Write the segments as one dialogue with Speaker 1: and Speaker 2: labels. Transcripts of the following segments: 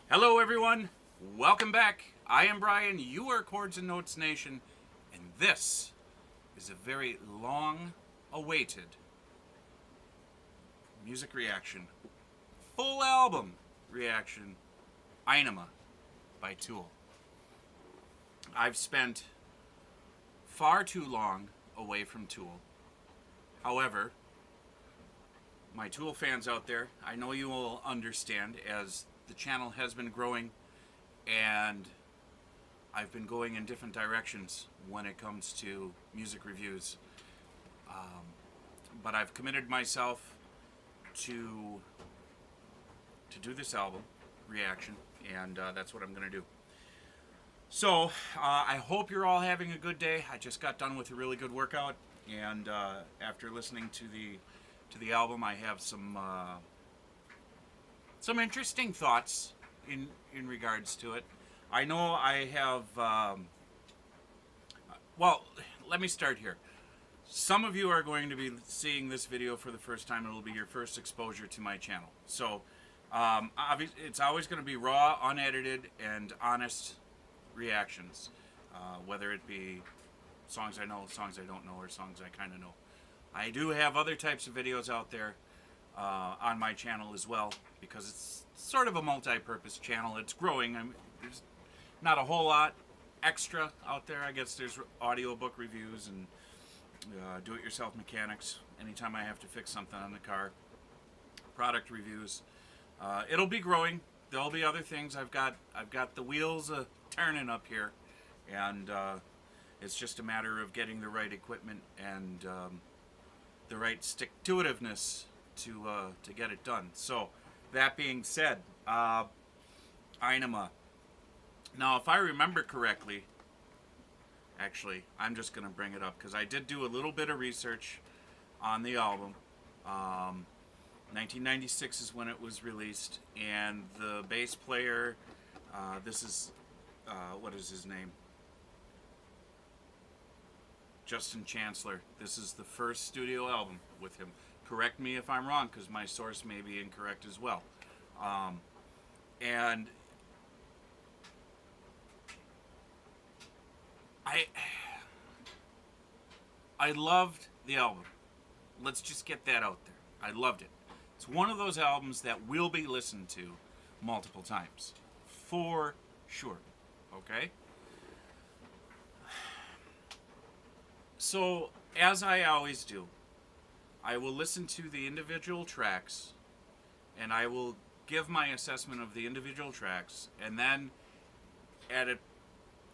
Speaker 1: Hello everyone, welcome back. I am Brian, you are Chords and Notes Nation, and this is a very long awaited music reaction, full album reaction, Aenima by Tool. I've spent far too long away from Tool. However, my Tool fans out there, I know you will understand as the channel has been growing and I've been going in different directions when it comes to music reviews. But I've committed myself to do this album reaction, and that's what I'm going to do. So I hope you're all having a good day. I just got done with a really good workout, and after listening to the album, I have some interesting thoughts in regards to it. I know I have. Well, let me start here. Some of you are going to be seeing this video for the first time. It'll be your first exposure to my channel. So it's always going to be raw, unedited, and honest reactions. Whether it be songs I know, songs I don't know, or songs I kind of know. I do have other types of videos out there on my channel as well, because it's sort of a multi-purpose channel. It's growing. There's not a whole lot extra out there. I guess there's audiobook reviews and do-it-yourself mechanics anytime I have to fix something on the car, product reviews. It'll be growing. There'll be other things. I've got the wheels turning up here, and it's just a matter of getting the right equipment and the right stick-to-itiveness to get it done. So that being said, Aenima. Now, if I remember correctly, actually, I'm just going to bring it up because I did do a little bit of research on the album. 1996 is when it was released, and the bass player, this is, what is his name? Justin Chancellor. This is the first studio album with him. Correct me if I'm wrong, because my source may be incorrect as well. And I loved the album. Let's just get that out there. I loved it. It's one of those albums that will be listened to multiple times, for sure. Okay? So, as I always do, I will listen to the individual tracks, and I will give my assessment of the individual tracks, and then at a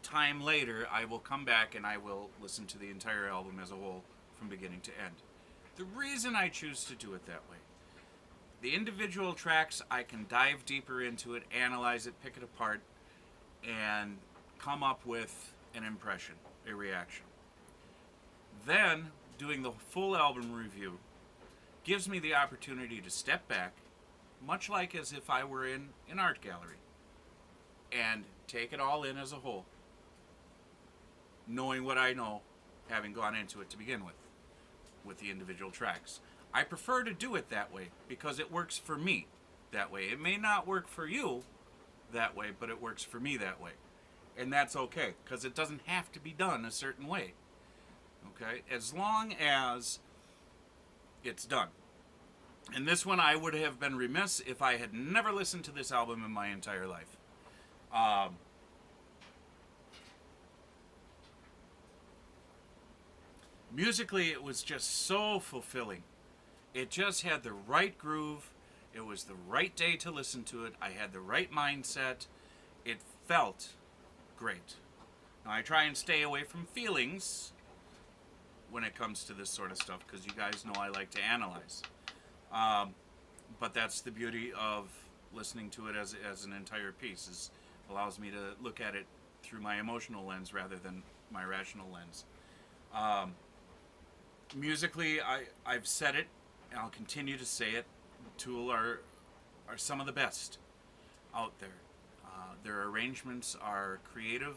Speaker 1: time later, I will come back and I will listen to the entire album as a whole from beginning to end. The reason I choose to do it that way, the individual tracks, I can dive deeper into it, analyze it, pick it apart, and come up with an impression, a reaction. Then, doing the full album review gives me the opportunity to step back, much like as if I were in an art gallery, and take it all in as a whole, knowing what I know, having gone into it to begin with the individual tracks. I prefer to do it that way because it works for me that way. It may not work for you that way, but it works for me that way. And that's okay, because it doesn't have to be done a certain way. Okay? As long as it's done. And this one, I would have been remiss if I had never listened to this album in my entire life. Musically, it was just so fulfilling. It just had the right groove. It was the right day to listen to it. I had the right mindset. It felt great. Now, I try and stay away from feelings when it comes to this sort of stuff, because you guys know I like to analyze. But that's the beauty of listening to it as an entire piece. It allows me to look at it through my emotional lens rather than my rational lens. Musically, I've said it, and I'll continue to say it. Tool are some of the best out there. Their arrangements are creative,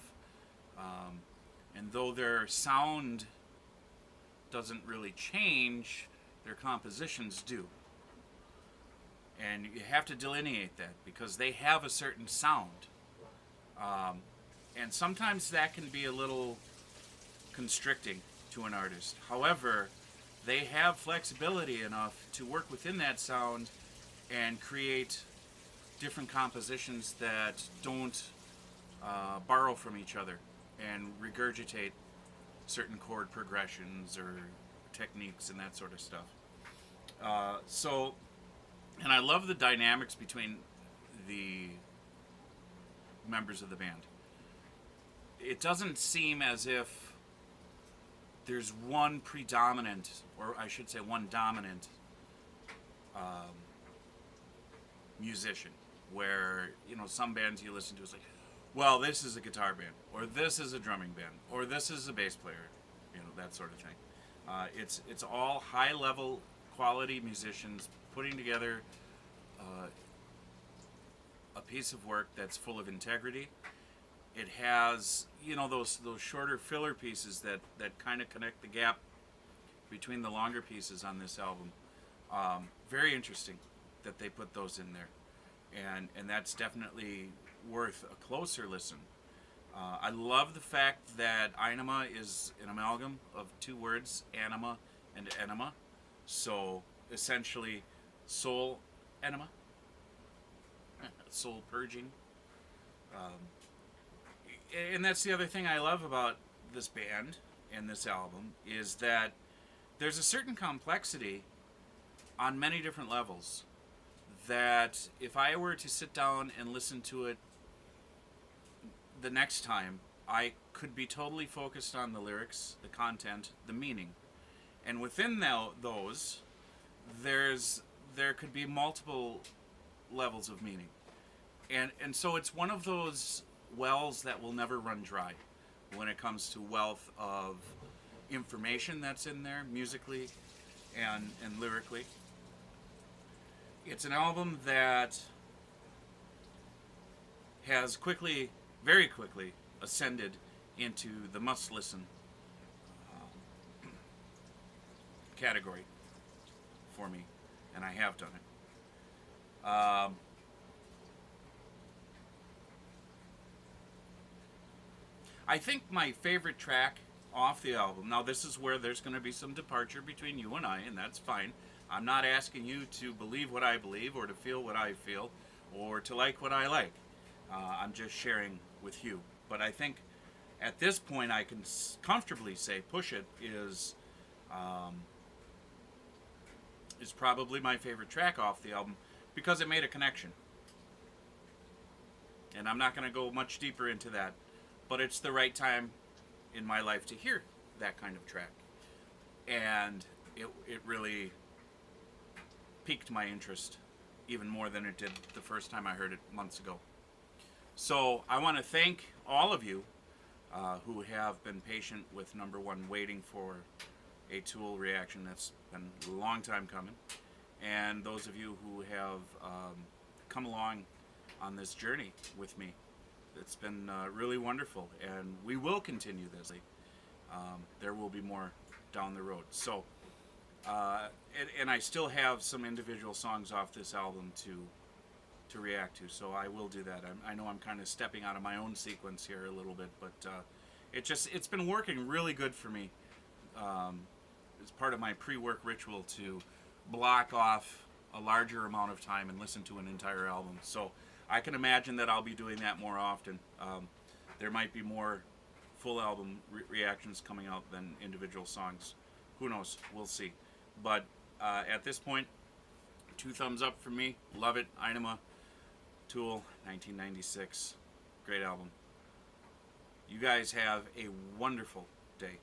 Speaker 1: and though their sound doesn't really change, their compositions do. and you have to delineate that because they have a certain sound, um, and sometimes that can be a little constricting to an artist. However, they have flexibility enough to work within that sound and create different compositions that don't borrow from each other and regurgitate certain chord progressions or techniques and that sort of stuff. And I love the dynamics between the members of the band. It doesn't seem as if there's one predominant, or I should say one dominant musician, where, you know, some bands you listen to is like, well, this is a guitar band, or this is a drumming band, or this is a bass player, you know, that sort of thing. It's all high level quality musicians putting together a piece of work that's full of integrity. It has, you know, those shorter filler pieces that kind of connect the gap between the longer pieces on this album. Very interesting that they put those in there, and that's definitely worth a closer listen. I love the fact that Aenima is an amalgam of two words, anima and enema. So essentially, soul enema, soul purging. And that's the other thing I love about this band and this album, is that there's a certain complexity on many different levels that if I were to sit down and listen to it the next time, I could be totally focused on the lyrics, the content, the meaning. And within those, there could be multiple levels of meaning. And so it's one of those wells that will never run dry when it comes to wealth of information that's in there, musically and lyrically. It's an album that has very quickly ascended into the must-listen category for me, and I have done it. I think my favorite track off the album, now this is where there's going to be some departure between you and I, and that's fine. I'm not asking you to believe what I believe or to feel what I feel or to like what I like. I'm just sharing with you. But I think at this point I can comfortably say Push It is probably my favorite track off the album because it made a connection. And I'm not going to go much deeper into that, but it's the right time in my life to hear that kind of track. And it really piqued my interest even more than it did the first time I heard it months ago. So I want to thank all of you who have been patient with number one, waiting for a Tool reaction that's been a long time coming, and those of you who have come along on this journey with me. It's been really wonderful, and we will continue this. There will be more down the road. So, and I still have some individual songs off this album to react to, so I will do that. I know I'm kind of stepping out of my own sequence here a little bit, but it's been working really good for me. It's part of my pre-work ritual to block off a larger amount of time and listen to an entire album. So I can imagine that I'll be doing that more often. There might be more full album reactions coming out than individual songs. Who knows? We'll see. But at this point, 2 thumbs up from me. Love it. Aenima, Tool, 1996. Great album. You guys have a wonderful day.